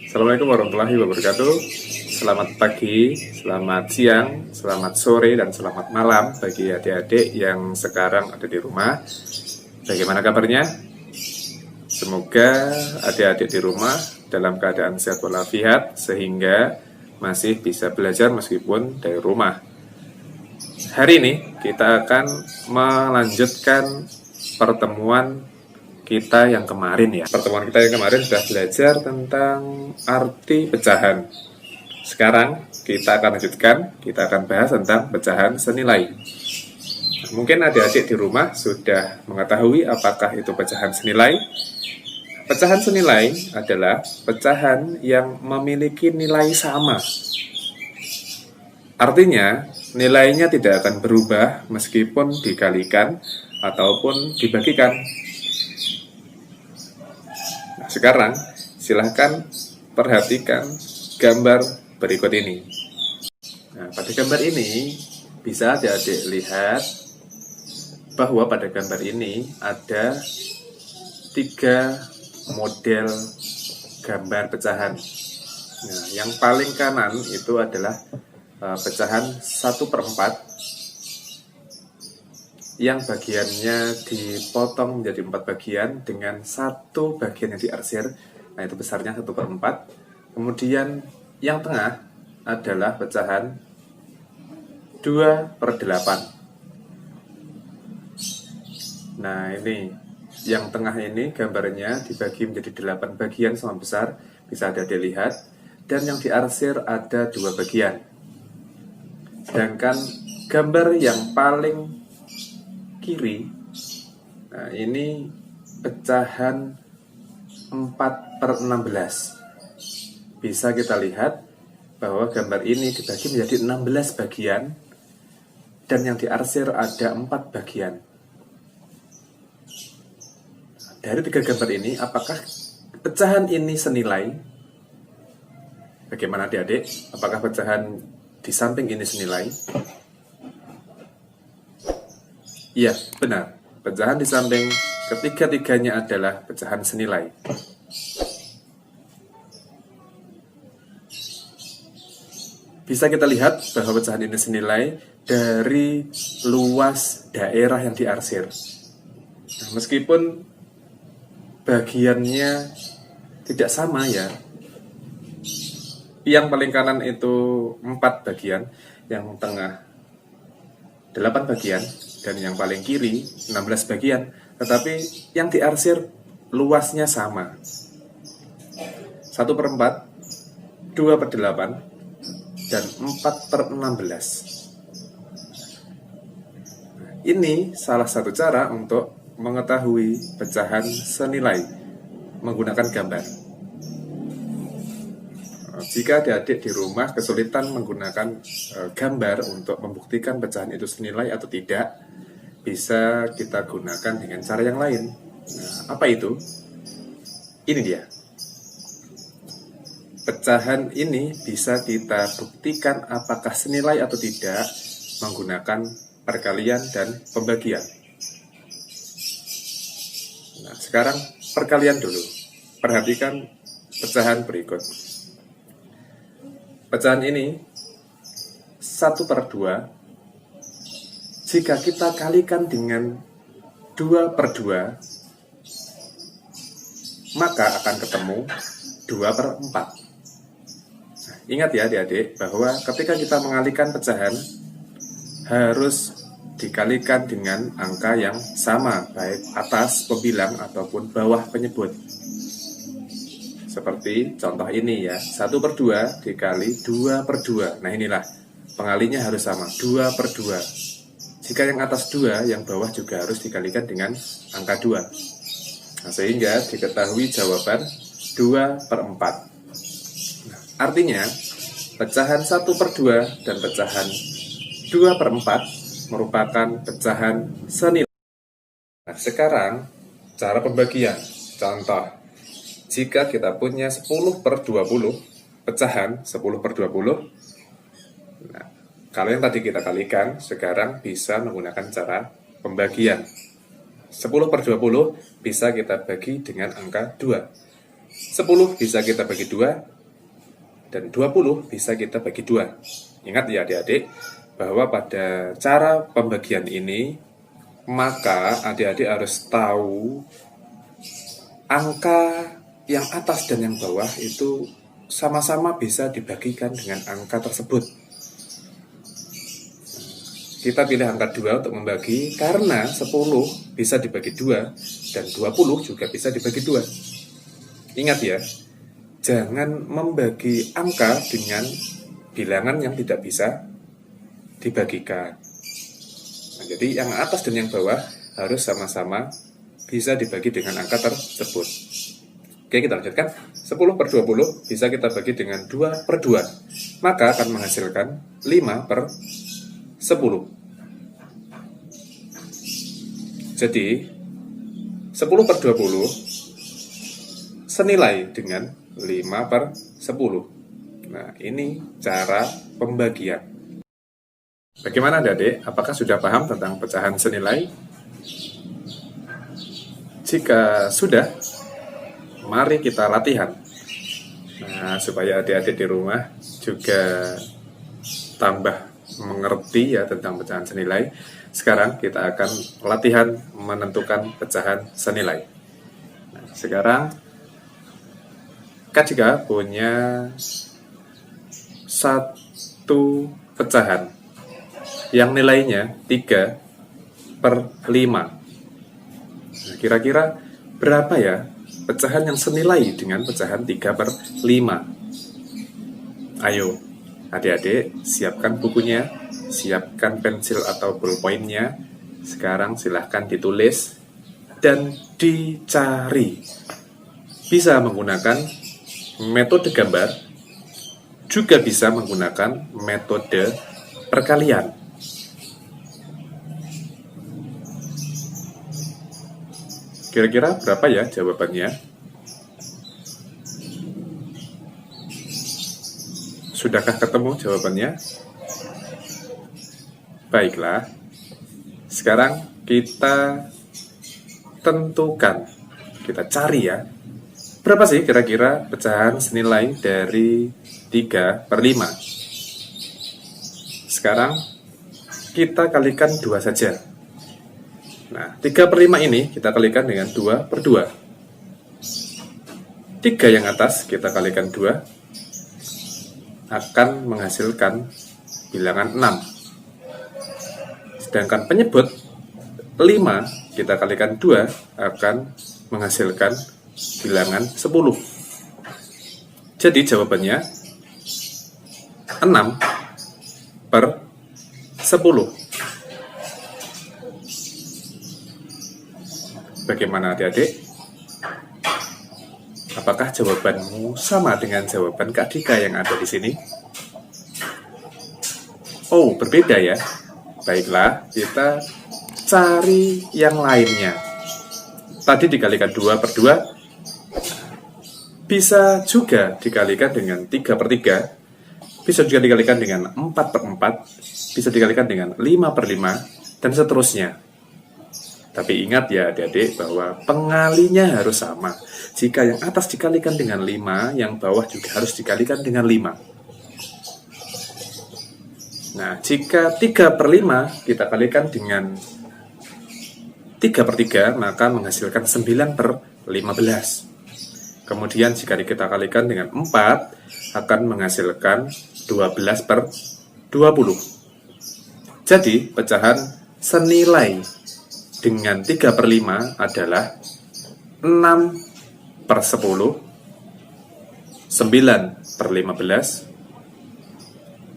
Assalamualaikum warahmatullahi wabarakatuh. Selamat pagi, selamat siang, selamat sore, dan selamat malam bagi adik-adik yang sekarang ada di rumah. Bagaimana kabarnya? Semoga adik-adik di rumah dalam keadaan sehat walafiat sehingga masih bisa belajar meskipun dari rumah. Hari ini kita akan melanjutkan pertemuan kita yang kemarin ya. Pertemuan kita yang kemarin sudah belajar tentang arti pecahan. Sekarang kita akan lanjutkan, kita akan bahas tentang pecahan senilai. Mungkin adik-adik di rumah sudah mengetahui apakah itu pecahan senilai. Pecahan senilai adalah pecahan yang memiliki nilai sama. Artinya, nilainya tidak akan berubah meskipun dikalikan ataupun dibagikan. Sekarang, silahkan perhatikan gambar berikut ini. Nah, pada gambar ini, bisa adik-adik lihat bahwa pada gambar ini ada 3 model gambar pecahan. Nah, yang paling kanan itu adalah pecahan 1/4 yang bagiannya dipotong menjadi 4 bagian dengan 1 bagian yang diarsir. Nah, itu besarnya 1/4. Kemudian yang tengah adalah pecahan 2/8. Nah, ini yang tengah ini gambarnya dibagi menjadi 8 bagian sama besar, bisa ada dilihat, dan yang diarsir ada 2 bagian. Sedangkan gambar yang paling kiri, nah ini pecahan 4/16. Bisa kita lihat bahwa gambar ini dibagi menjadi 16 bagian dan yang diarsir ada 4 bagian. Dari 3 gambar ini, apakah pecahan ini senilai? Bagaimana adik-adik? Apakah pecahan di samping ini senilai? Iya, benar. Pecahan di samping ketiga-tiganya adalah pecahan senilai. Bisa kita lihat bahwa pecahan ini senilai dari luas daerah yang diarsir. Nah, meskipun bagiannya tidak sama ya. Yang paling kanan itu 4 bagian, yang tengah 8 bagian, dan yang paling kiri 16 bagian, tetapi yang diarsir luasnya sama. 1/4, 2/8, dan 4/16. Ini salah satu cara untuk mengetahui pecahan senilai menggunakan gambar. Jika adik-adik di rumah kesulitan menggunakan gambar untuk membuktikan pecahan itu senilai atau tidak, bisa kita gunakan dengan cara yang lain. Nah, apa itu? Ini dia. Pecahan ini bisa kita buktikan apakah senilai atau tidak menggunakan perkalian dan pembagian. Nah, sekarang perkalian dulu. Perhatikan pecahan berikut. Pecahan ini 1/2. Jika kita kalikan dengan 2/2, maka akan ketemu 2/4. Nah, ingat ya adik-adik, bahwa ketika kita mengalihkan pecahan, harus dikalikan dengan angka yang sama, baik atas pembilang ataupun bawah penyebut. Seperti contoh ini ya, 1/2 dikali 2/2. Nah, inilah pengalinya harus sama, 2/2. Jika yang atas 2, yang bawah juga harus dikalikan dengan angka 2. Nah, sehingga diketahui jawaban 2/4. Nah, artinya, pecahan 1/2 dan pecahan 2/4 merupakan pecahan senilai. Nah, sekarang cara pembagian. Contoh, jika kita punya 10/20 pecahan 10/20, nah, kalau yang tadi kita kalikan, sekarang bisa menggunakan cara pembagian. 10/20 bisa kita bagi dengan angka 2. 10 bisa kita bagi 2, dan 20 bisa kita bagi 2. Ingat ya adik-adik, bahwa pada cara pembagian ini, maka adik-adik harus tahu angka yang atas dan yang bawah itu sama-sama bisa dibagikan dengan angka tersebut. Kita pilih angka 2 untuk membagi, karena 10 bisa dibagi 2 dan 20 juga bisa dibagi 2. Ingat ya, jangan membagi angka dengan bilangan yang tidak bisa dibagikan. Nah, jadi yang atas dan yang bawah harus sama-sama bisa dibagi dengan angka tersebut. Oke, kita lanjutkan. 10 per 20 bisa kita bagi dengan 2 per 2. Maka akan menghasilkan 5 per 10. Jadi 10 per 20 senilai dengan 5 per 10. Nah, ini cara pembagian. Bagaimana adik-adik? Apakah sudah paham tentang pecahan senilai? Jika sudah, mari kita latihan. Nah, supaya adik-adik di rumah juga tambah mengerti ya tentang pecahan senilai. Sekarang kita akan latihan menentukan pecahan senilai. Nah, sekarang Kak Cika punya satu pecahan yang nilainya 3 per 5. Nah, kira-kira berapa ya pecahan yang senilai dengan pecahan 3 per 5? Ayo, adik-adik, siapkan bukunya, siapkan pensil atau ballpoint-nya. Sekarang silahkan ditulis dan dicari. Bisa menggunakan metode gambar, juga bisa menggunakan metode perkalian. Kira-kira berapa ya jawabannya? Sudahkah ketemu jawabannya? Baiklah, sekarang kita tentukan, kita cari ya, berapa sih kira-kira pecahan senilai dari 3 per 5? Sekarang kita kalikan 2 saja. Nah, 3 per 5 ini kita kalikan dengan 2 per 2. 3 yang atas kita kalikan 2, akan menghasilkan bilangan 6. Sedangkan penyebut 5 kita kalikan 2 akan menghasilkan bilangan 10. Jadi jawabannya 6 per 10. Bagaimana adik-adik? Apakah jawabanmu sama dengan jawaban Kak Dika yang ada di sini? Oh, berbeda ya? Baiklah, kita cari yang lainnya. Tadi dikalikan 2 per 2, bisa juga dikalikan dengan 3 per 3, bisa juga dikalikan dengan 4 per 4, bisa dikalikan dengan 5 per 5, dan seterusnya. Tapi ingat ya adik-adik bahwa pengalinya harus sama. Jika yang atas dikalikan dengan 5, yang bawah juga harus dikalikan dengan 5. Nah, jika 3 per 5 kita kalikan dengan 3 per 3, maka menghasilkan 9 per 15. Kemudian jika kita kalikan dengan 4, akan menghasilkan 12 per 20. Jadi, pecahan senilai dengan 3 per 5 adalah 6 per 10, 9 per 15,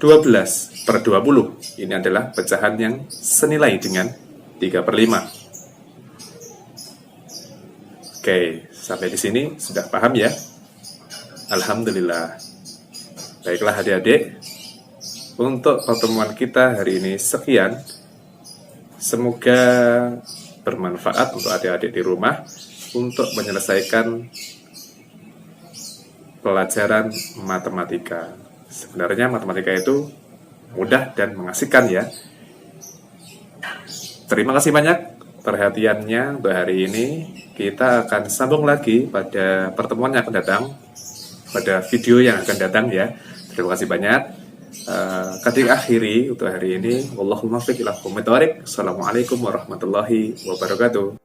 12 per 20. Ini adalah pecahan yang senilai dengan 3 per 5. Oke, sampai di sini sudah paham ya? Alhamdulillah. Baiklah adik-adik, untuk pertemuan kita hari ini sekian. Semoga bermanfaat untuk adik-adik di rumah untuk menyelesaikan pelajaran matematika. Sebenarnya matematika itu mudah dan mengasihkan ya. Terima kasih banyak perhatiannya untuk hari ini. Kita akan sambung lagi pada pertemuan yang akan datang. pada video yang akan datang ya. Terima kasih banyak. Ketik akhiri untuk hari ini. Wallahul muwaffiq ila aqwamit thoriq. Assalamualaikum warahmatullahi wabarakatuh.